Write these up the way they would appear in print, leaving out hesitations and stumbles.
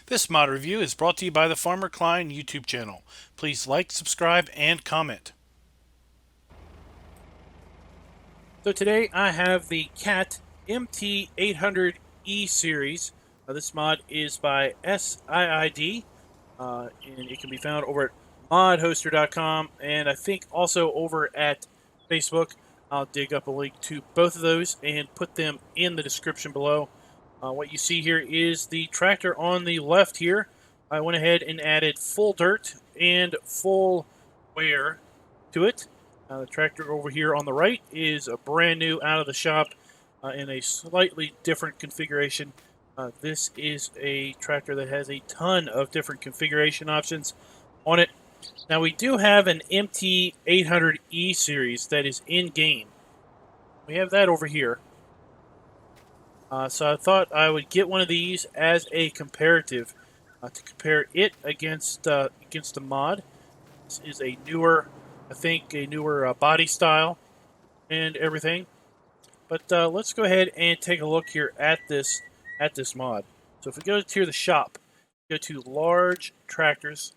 This mod review is brought to you by the Farmer Klein YouTube channel. Please like, subscribe, and comment. So today I have the CAT MT800E series. This mod is by SIID, and it can be found over at modhoster.com, and I think also over at Facebook. I'll dig up a link to both of those and put them in the description below. What you see here is the tractor on the left here. I went ahead and added full dirt and full wear to it. The tractor over here on the right is a brand new out of the shop in a slightly different configuration. This is a tractor that has a ton of different configuration options on it. Now we do have an MT800E series that is in-game. We have that over here. So I thought I would get one of these as a comparative to compare it against the mod. This is a newer, I think, a newer body style and everything. But let's go ahead and take a look here at this mod. So if we go to the shop, go to large tractors.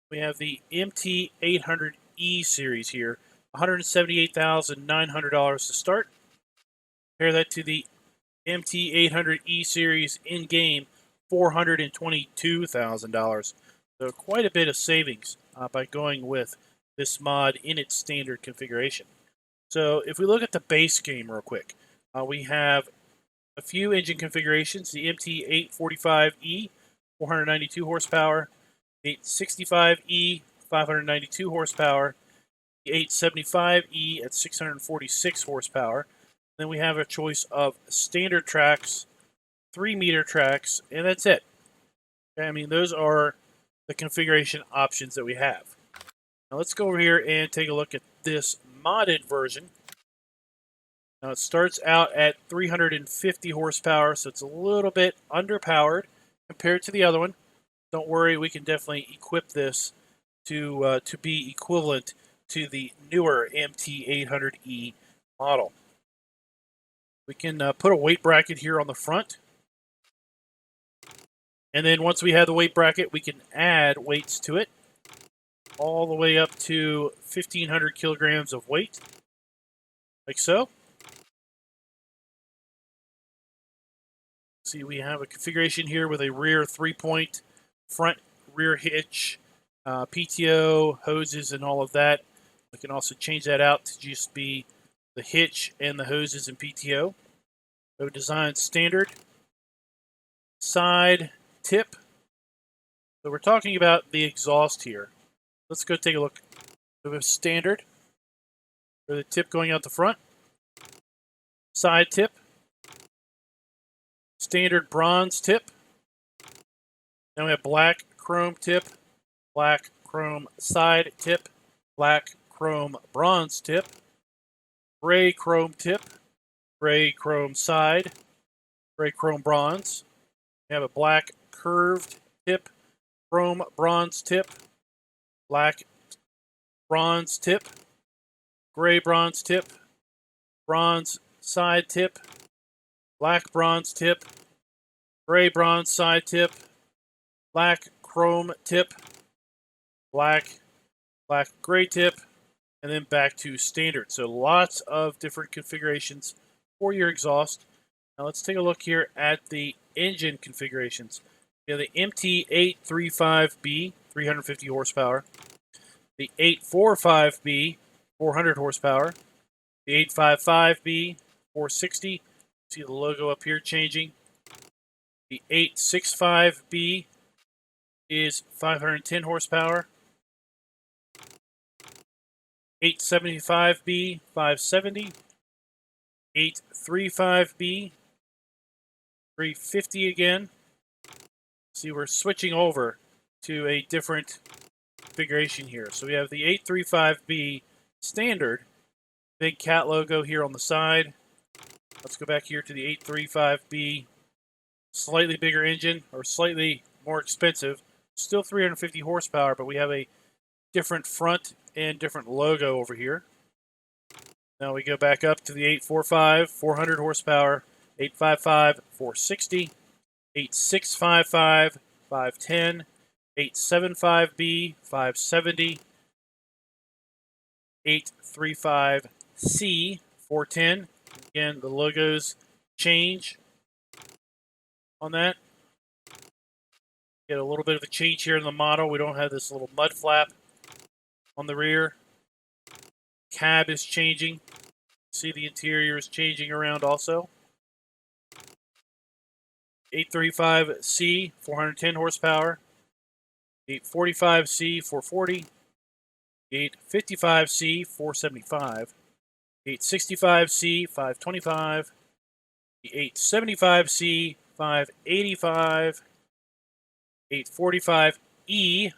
We have the MT800E series here, $178,900 to start. Compare that to the MT800E series in-game, $422,000. So quite a bit of savings by going with this mod in its standard configuration. So if we look at the base game real quick, we have a few engine configurations. The MT845E, 492 horsepower. The 865E, 592 horsepower. The 875E at 646 horsepower. Then we have a choice of standard tracks, 3-meter tracks, and that's it. Okay, I mean, those are the configuration options that we have. Now let's go over here and take a look at this modded version. Now it starts out at 350 horsepower, so it's a little bit underpowered compared to the other one. Don't worry, we can definitely equip this to be equivalent to the newer MT800E model. We can put a weight bracket here on the front. And then once we have the weight bracket, we can add weights to it. All the way up to 1,500 kilograms of weight. Like so. See, we have a configuration here with a rear 3-point, front rear hitch, PTO, hoses, and all of that. We can also change that out to just be the hitch and the hoses and PTO. So design standard, side tip. So we're talking about the exhaust here. Let's go take a look. So we have standard for the tip going out the front, side tip, standard bronze tip. Then we have black chrome tip, black chrome side tip, black chrome bronze tip, gray chrome tip, gray chrome side, gray chrome bronze. We have a black curved tip, chrome bronze tip, black bronze tip, gray bronze tip, bronze side tip, black bronze tip, gray bronze side tip, black chrome tip, black gray tip, and then back to standard. So lots of different configurations for your exhaust. Now let's take a look here at the engine configurations. We have the MT835B, 350 horsepower. The 845B, 400 horsepower. The 855B, 460. See the logo up here changing. The 865B is 510 horsepower. 875B, 570. 835B, 350 again. See, we're switching over to a different configuration here. So we have the 835B standard, big cat logo here on the side. Let's go back here to the 835B, slightly bigger engine, or slightly more expensive. Still 350 horsepower, but we have a different front and different logo over here. Now we go back up to the 845, 400 horsepower, 855, 460, 8655, 510, 875B, 570, 835C, 410. Again, the logos change on that. Get a little bit of a change here in the model. We don't have this little mud flap on the rear. Cab is changing. See, the interior is changing around also. 835C, 410 horsepower. 845C, 440. 855C, 475. 865C, 525. 875C, 585. 845E,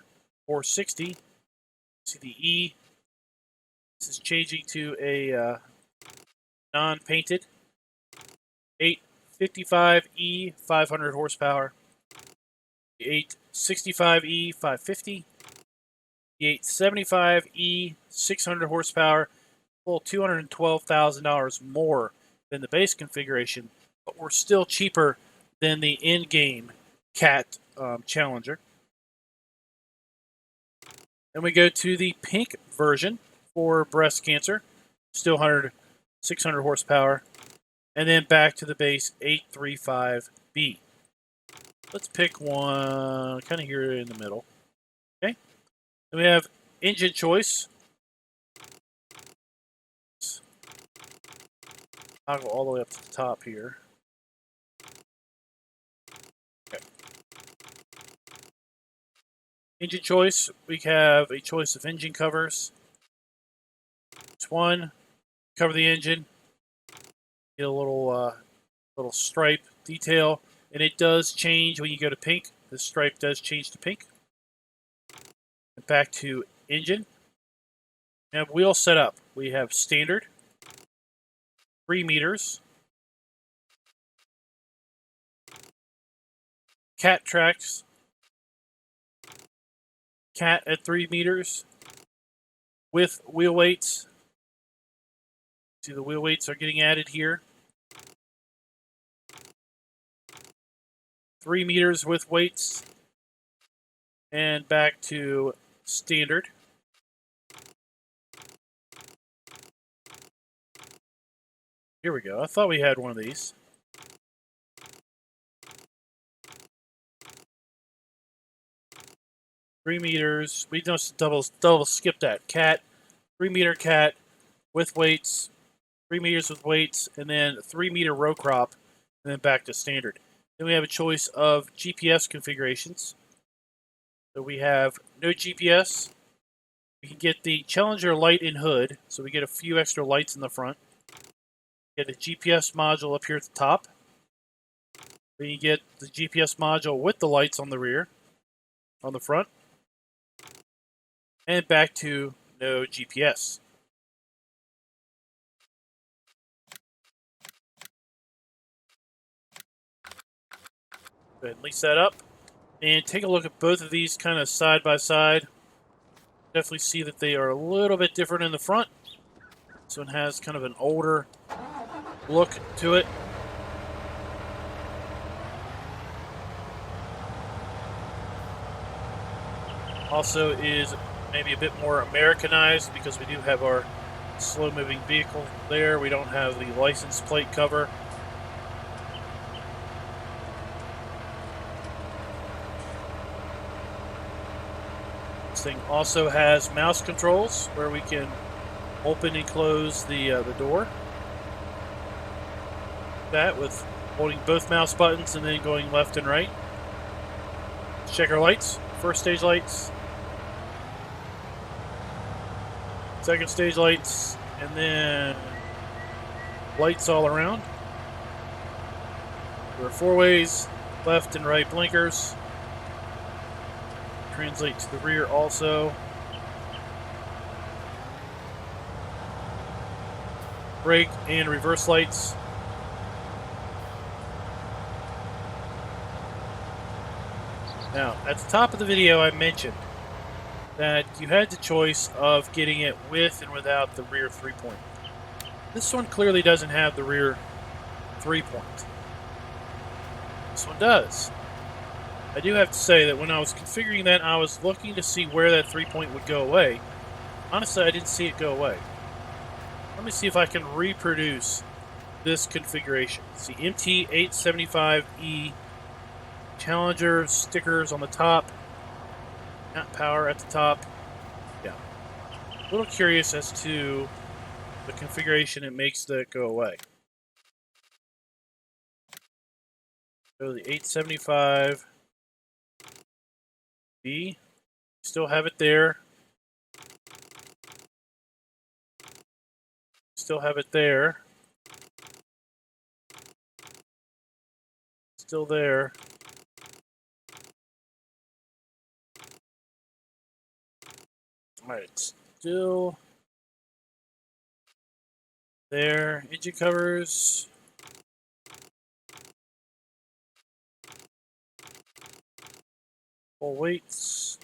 460. See the E. This is changing to a non-painted. 855E, 500 horsepower. 865E, 550. 875E, 600 horsepower. Full $212,000 more than the base configuration, but we're still cheaper than the in-game Cat Challanger. Then we go to the pink version for breast cancer, still 600 horsepower, and then back to the base 835B. Let's pick one kind of here in the middle. Okay. Then we have engine choice. I'll go all the way up to the top here. Okay. Engine choice, we have a choice of engine covers. Each one, cover the engine, get a little stripe detail, and it does change when you go to pink. The stripe does change to pink. And back to engine. We have wheel setup. We have standard, 3 meters, cat tracks, cat at 3 meters, with wheel weights. See, the wheel weights are getting added here. 3 meters with weights, and back to standard. Here we go. I thought we had one of these. Three meters. We just double skip that. Cat, 3 meter cat with weights, 3 meters with weights, and then 3 meter row crop, and then back to standard. Then we have a choice of GPS configurations. So we have no GPS. We can get the Challanger light and hood, so we get a few extra lights in the front. Get a GPS module up here at the top. Then you get the GPS module with the lights on the rear, on the front. And back to no GPS. Go ahead and lease that up. And take a look at both of these kind of side by side. Definitely see that they are a little bit different in the front. This one has kind of an older look to it. Also is maybe a bit more Americanized because we do have our slow-moving vehicle there. We don't have the license plate cover. This thing also has mouse controls where we can open and close the door. That with holding both mouse buttons and then going left and right. Let's check our lights. First stage lights. Second stage lights. And then lights all around. There are 4 ways, left and right blinkers. Translate to the rear also. Brake and reverse lights. Now, at the top of the video, I mentioned that you had the choice of getting it with and without the rear 3-point. This one clearly doesn't have the rear 3-point. This one does. I do have to say that when I was configuring that, I was looking to see where that 3-point would go away. Honestly, I didn't see it go away. Let me see if I can reproduce this configuration. It's the MT875E Challanger stickers on the top. Not power at the top. Yeah. A little curious as to the configuration it makes that go away. So the 875B. Still have it there. Still have it there. Still there. Alright, still there. Engine covers. Full weights.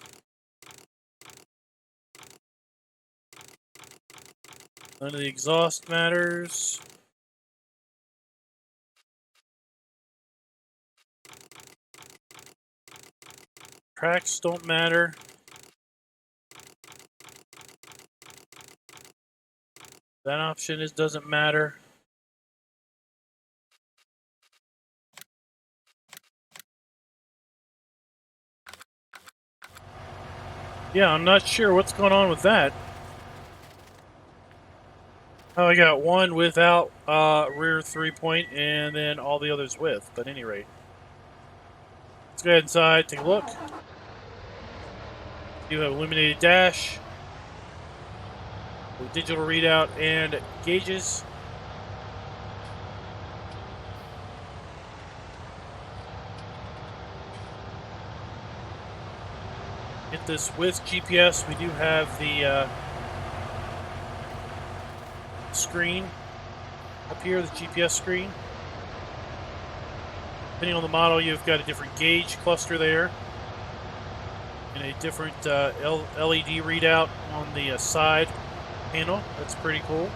None of the exhaust matters. Tracks don't matter. That option doesn't matter. Yeah, I'm not sure what's going on with that. Oh, I got one without rear 3-point and then all the others with, but at any rate. Let's go ahead inside, take a look. You have illuminated dash, with digital readout and gauges. Get this with GPS. We do have the screen up here, the GPS screen. Depending on the model, you've got a different gauge cluster there, and a different LED readout on the side panel. That's pretty cool.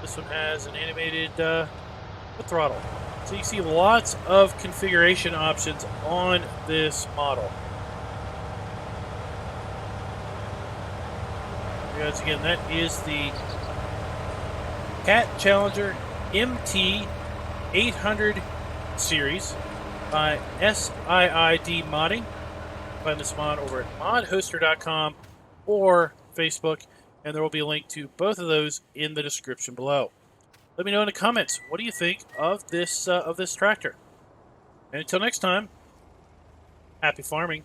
This one has an animated throttle. So you see lots of configuration options on this model. Guys, again, that is the Cat Challanger MT800 series by SIID Modding. Find this mod over at modhoster.com or Facebook, and there will be a link to both of those in the description below. Let me know in the comments, what do you think of this tractor? And until next time, happy farming.